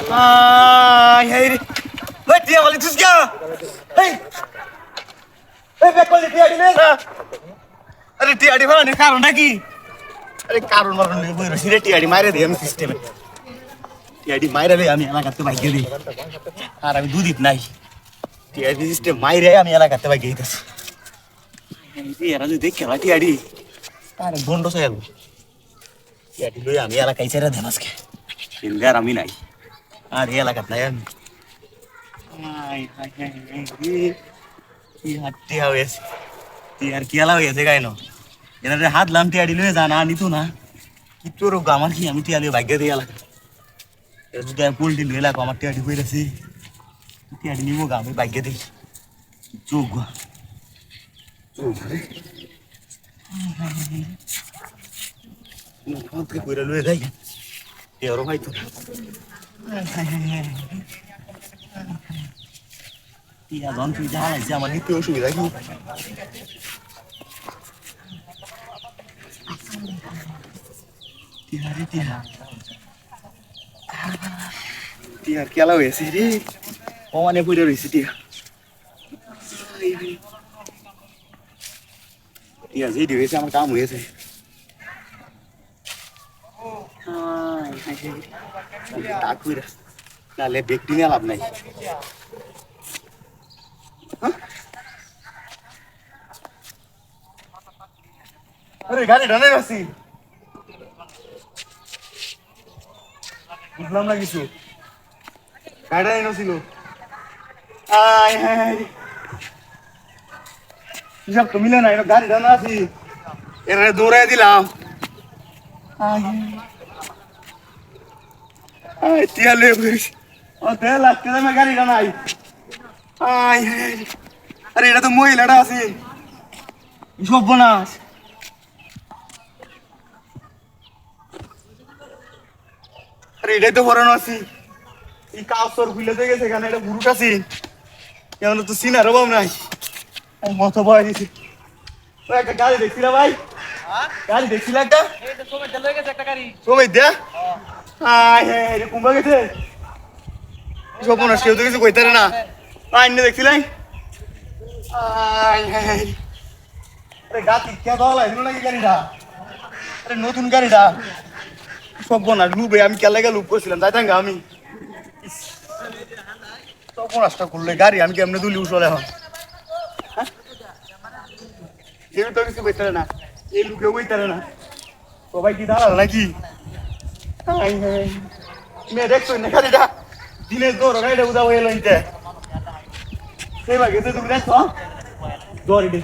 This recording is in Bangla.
Hey, wait, dia balik terus क्या? Hey, hey, back balik dia di mana? अरे টিয়াডি ভাড়ানোর কারণটা কি? আরে কারণ মারণ নেই বই রসিরে টিয়াডি মাইরে দিই আমি সিস্টেমে টিয়াডি মাইরে লই আমি এলাকাতে বাইকে দিই আর আমি দুদিত নাই টিয়াডি সিস্টেম মাইরে আমি এলাকাতে বাইকে দিতেছি এই এরা যদি খেলা টিয়াডি আরে বন্ধ হয়ে গেল টিয়াডি লই আমি এলাকায় ছেড়ে দেব আজকে ইন্দার আমি নাই আর এই এলাকাত নাই আমি হাই হাই হাই কি হাঁটতে হবে টিয়ার খেলা হয়েছে গাইন এনারে হাত লাম টিয়াডি লয়ে জানা নিত না কি তোর আমার কি আমি টিয়ালি ভাগ্য দিয়ে এলাকা এর যদি পোল্ট্রি লয়ে এলাকা আমার টিয়াডি বইরাছি টিয়াডি নিবো গা আমি ভাগ্য দিই চোখ কইরা লয়ে যাই এরও ভাই তো টিয়া জন তুই যা লাগছে আমার নিতে অসুবিধা কি টিয়ার খেলা হয়েছে রে অনেক পড়ে রয়েছে টিয়া যেটি হয়েছে আমার কাম হয়েছে নাহলে ব্যক্তি নিয়ে লাভ নাই আরে গাড়ি ডানে আছি বুঝলাম না কিছু গাড়িটা এনেছিল সব তো মিলে না গাড়ি ডানা আছি এর দৌড়াই দিলাম টিয়া লয়ে পড়েছি ও দেড় লাখ টাকা গাড়ি ডানাই আরে এটা তো মহিলাটা আছে সব বোনাস আরে এটাই তো পরানো আছি এই কাপড় খুলে গেছে এখানে এটা বুরুট আছি এমন তো সিনার অভাব নাই মত ভয় দিছি একটা গাড়ি দেখছি না ভাই গাড়ি দেখছিল একটা সময় দেয়া কুম্ভা গেছে সব বোনাস কেউ তো কিছু কইতারে না আইন দেখছিলাই আরে গাতি কে দলা এগুলো নাকি গাড়িটা আরে নতুন গাড়িটা সব বোনাস লুবে আমি কেলে লুপ করছিলাম যাইতাম গা আমি সব বোনাসটা করলে গাড়ি আমি কেমনে দুলি উঠলে এখন কেউ তো কিছু কইতারে না এই লুকেও কইতারে না সবাই কি দাঁড়াল নাকি মেয়ে দেখছো না গাড়িটা দিনের দৌড় গাড়িটা উদা হয়ে লইতে সেই ভাগে তুমি দেখছো দৌড়ি